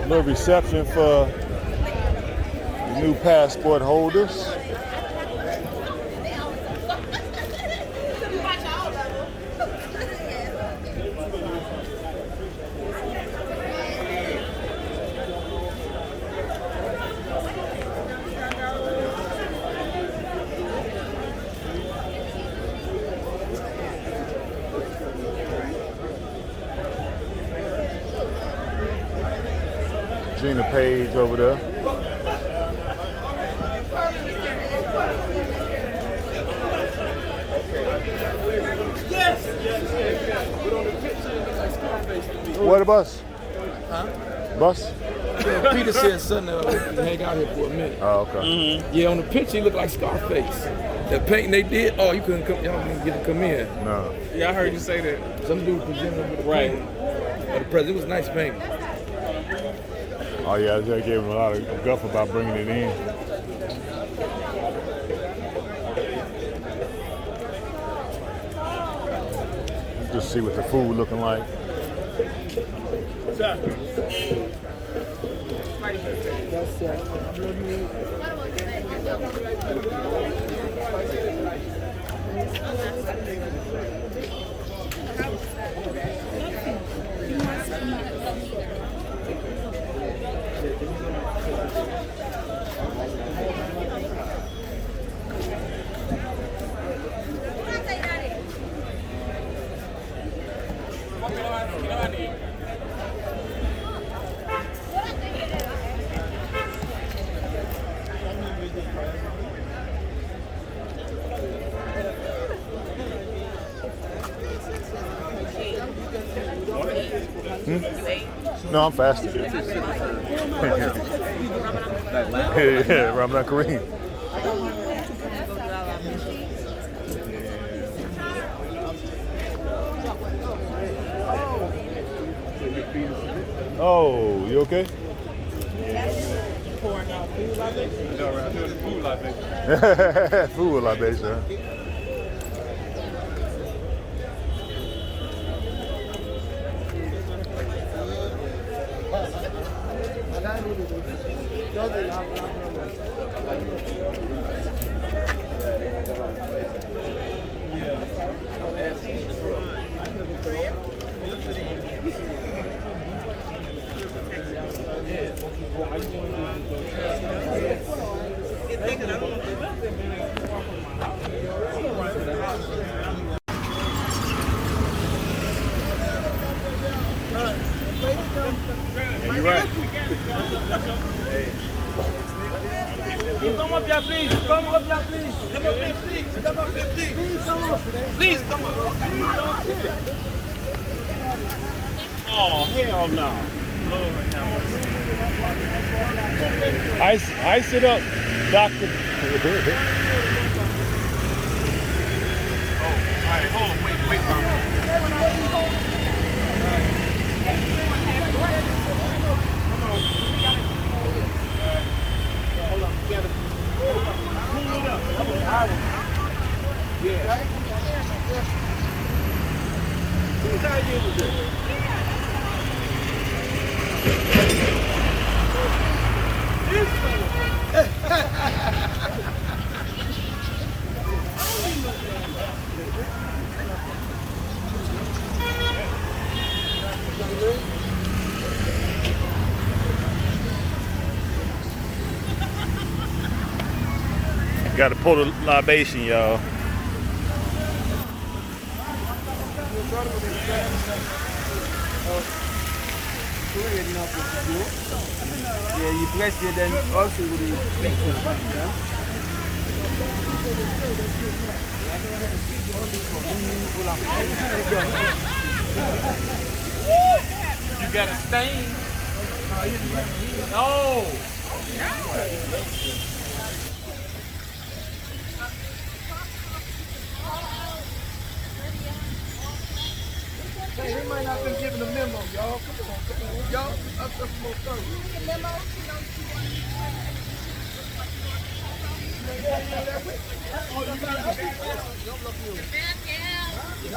little reception for the new passport holders. Gina Page over there. What a bus? Huh? Bus? Yeah, Peter said something hang out here for a minute. Oh, okay. Yeah, on the picture he looked like Scarface. The painting they did, oh, you couldn't come, y'all didn't get to come in. No. Yeah, I heard you say that. Some dude presented him with a Right. painting of the president. It was a nice painting. Oh yeah, they gave him a lot of guff about bringing it in. Just see what the food looking like. No, I'm fasting. Yeah, Ramadan Kareem. Oh, you okay? Pouring out food libation? No, I'm doing food libation. Food libation. You're right. Come up here, please. Come up here, please. Come up here, please. Come up here, please. Please come up. Oh, hell no. Ice it up, doctor. All right, hold on. Wait, hold on. You gotta pull it up. Yeah. Whose idea was this? This Got to pull the libation, y'all. Yeah, you press it then also with the you got a stain. No. Hey, they might not have been given a memo, y'all. Come on. Y'all, up some more stuff. Oh, you got it. Okay.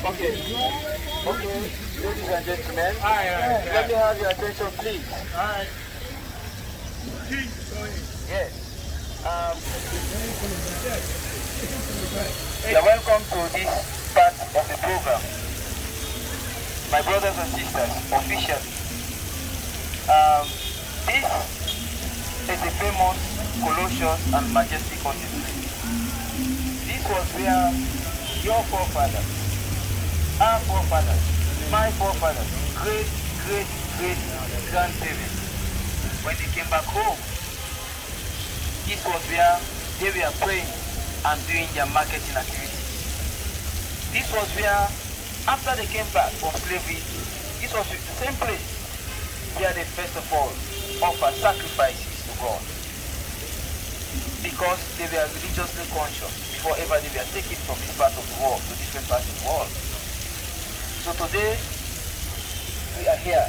Okay. Ladies and gentlemen. Let me have your attention, please. Alright. Yes. You're welcome to this part of the program. My brothers and sisters, officially. This is the famous, colossus and majestic continent. This was where your forefathers, our forefathers, my forefathers, great grandparents, when they came back home, this was where they were praying and doing their marketing activities. This was where, after they came back from slavery, this was the same place where they first of all offered sacrifices to God. Because they were religiously conscious before ever they were taken from this part of the world to different parts of the world. So today, we are here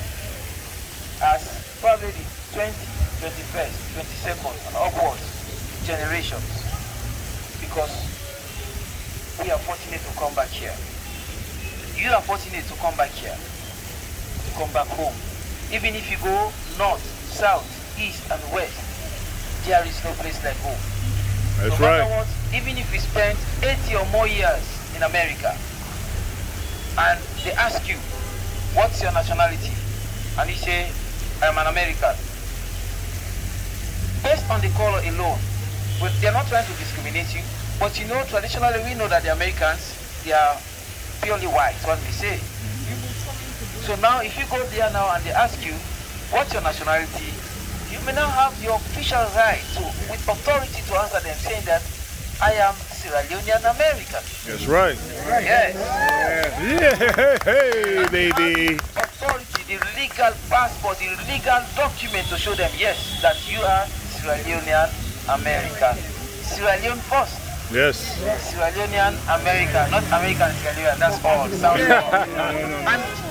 as probably the 20th, 21st, 22nd and upwards generations, because we are fortunate to come back here. You are fortunate to come back here, to come back home. Even if you go north, south, east and west, there is no place like home. That's no matter right. what, even if we spend 80 or more years in America, and they ask you, what's your nationality? And you say, I'm an American. Based on the color alone, but they're not trying to discriminate you, but you know, traditionally we know that the Americans, they are purely white, what we say. So now if you go there now and they ask you, what's your nationality? You may now have your official right to, with authority, to answer them, saying that I am Sierra Leonean American. That's right. Yes. Yeah, hey, baby. Authority, the legal passport, the legal document to show them, yes, that you are Sierra Leonean American. Sierra Leone first. Yes. Sierra Leonean American, not American Sierra Leone, that's all. Sounds wrong.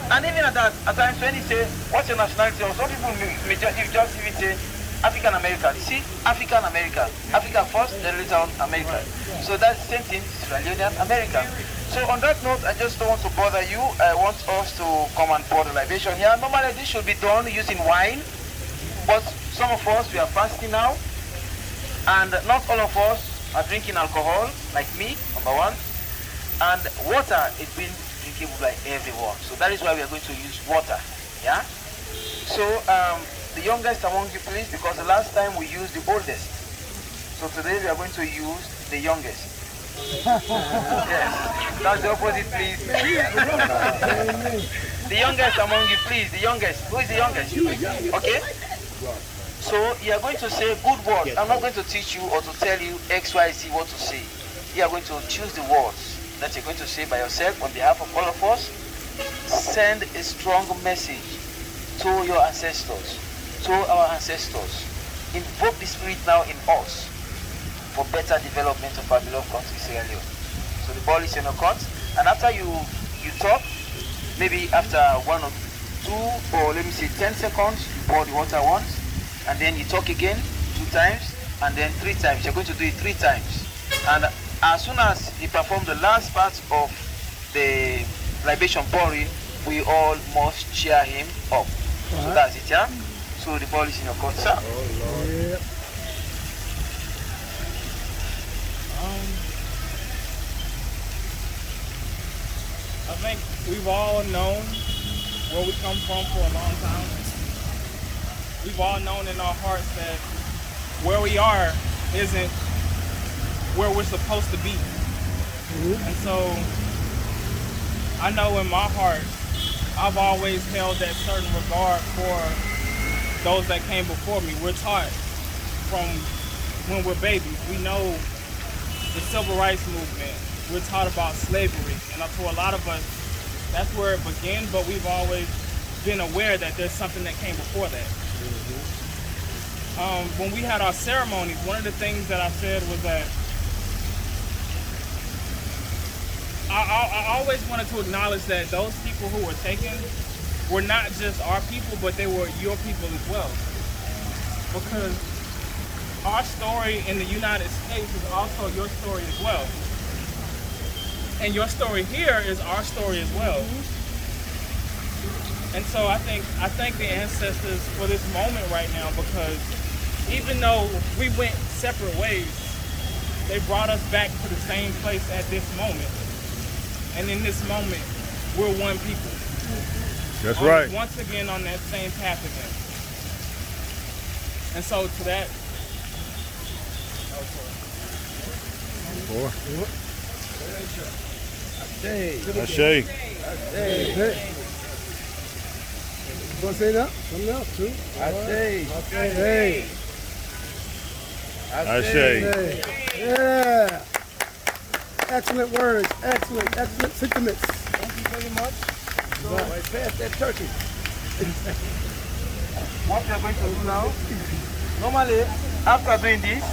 And even at that, at times when you say, what's your nationality? Or some people may just even say, African American. You see, African American. Africa first, then later on American. So that's the same thing, Sierra Leonean American. So on that note, I just don't want to bother you. I want us to come and pour the libation here. Normally this should be done using wine, but some of us, we are fasting now, and not all of us are drinking alcohol, like me, number one, and water is being drinkable by everyone. So that is why we are going to use water, yeah? So the youngest among you, please, because the last time we used the oldest. So today we are going to use the youngest. Yes, that's the opposite, please. The youngest among you, please, the youngest. Who is the youngest? Okay? So you are going to say good words. I'm not going to teach you or to tell you X, Y, Z what to say. You are going to choose the words that you're going to say by yourself on behalf of all of us. Send a strong message to your ancestors, to our ancestors. Invoke the spirit now in us for better development of our beloved country, Sierra Leone. So the ball is in your court, and after you talk, maybe after 1 or 2 or let me say 10 seconds, you pour the water once, and then you talk again 2 times, and then 3 times. You're going to do it 3 times. And as soon as you perform the last part of the libation pouring, we all must cheer him up. So that's it, yeah? So the ball is in your court, sir. Yeah. I think we've all known where we come from for a long time. We've all known in our hearts that where we are isn't where we're supposed to be. And so I know in my heart, I've always held that certain regard for those that came before me. We're taught from when we're babies. We know the civil rights movement. We're taught about slavery. And to a lot of us, that's where it began, but we've always been aware that there's something that came before that. When we had our ceremonies, one of the things that I said was that I always wanted to acknowledge that those people who were taken were not just our people, but they were your people as well. Because our story in the United States is also your story as well. And your story here is our story as well. And so I thank the ancestors for this moment right now, because even though we went separate ways, they brought us back to the same place at this moment. And in this moment, we're one people. That's right. Once again on that same path again. And so to that, Ashe. You want to say that? Something else too? Ashe. Yeah. Excellent words. Excellent sentiments. Thank you very much. So, I pass that turkey. What we are going to do now, normally, after doing this,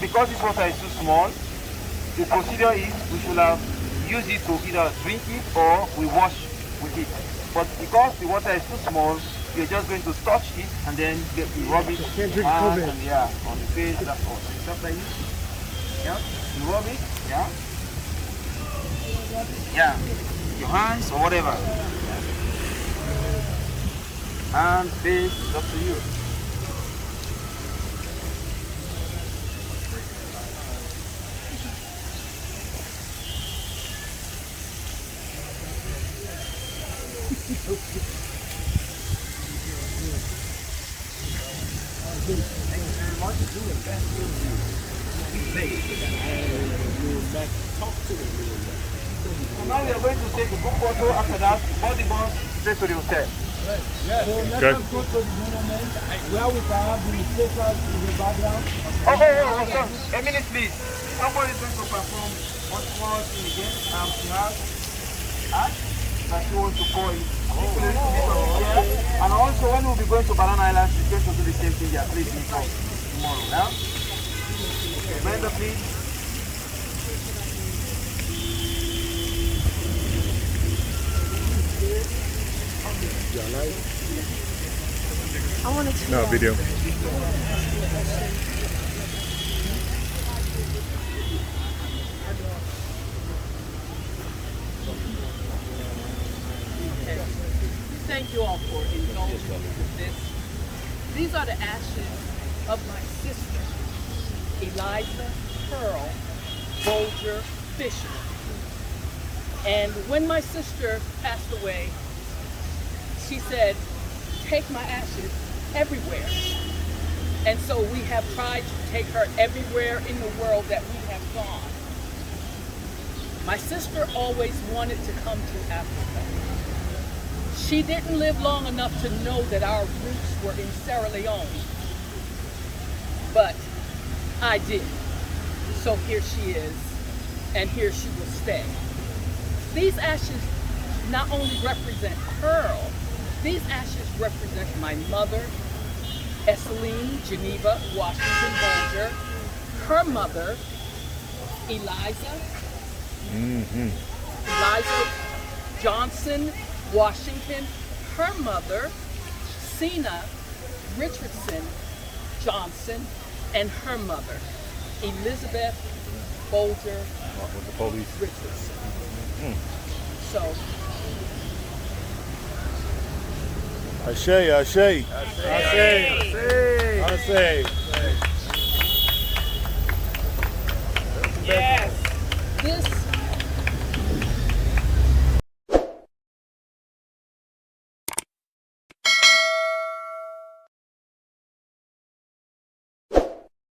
because this water is too small, the procedure is we should have used it to either drink it or we wash with it. But because the water is too small, you're just going to touch it and then rub it Can't drink on COVID. on the face, that's all. Stuff like this. Yeah, you rub it, yeah. Yeah, your hands or whatever. And face, up to you. So now we are going to take a good photo. After that, body bus straight to the hotel. Okay. Where we can have the speakers in the background. Oh, a minute please. Somebody is going to perform one more thing again. She has ash that she wants to pour it. And also when we'll be going to Banana Island, she's going to do the same thing there. Please inform tomorrow. Yeah? Okay, Brenda, please. I wanted to. No video. Thank you all for indulging me with this. These are the ashes of my sister, Eliza Pearl Bolger Fisher. And when my sister passed away, she said, take my ashes everywhere. And so we have tried to take her everywhere in the world that we have gone. My sister always wanted to come to Africa. She didn't live long enough to know that our roots were in Sierra Leone. But I did. So here she is, and here she will stay. These ashes not only represent Pearl, these ashes represent my mother, Esseline Geneva Washington Bolger, her mother, Eliza, Eliza Johnson Washington, her mother, Sina Richardson Johnson, and her mother, Elizabeth Bolger Richardson. So, Ashe. yeah.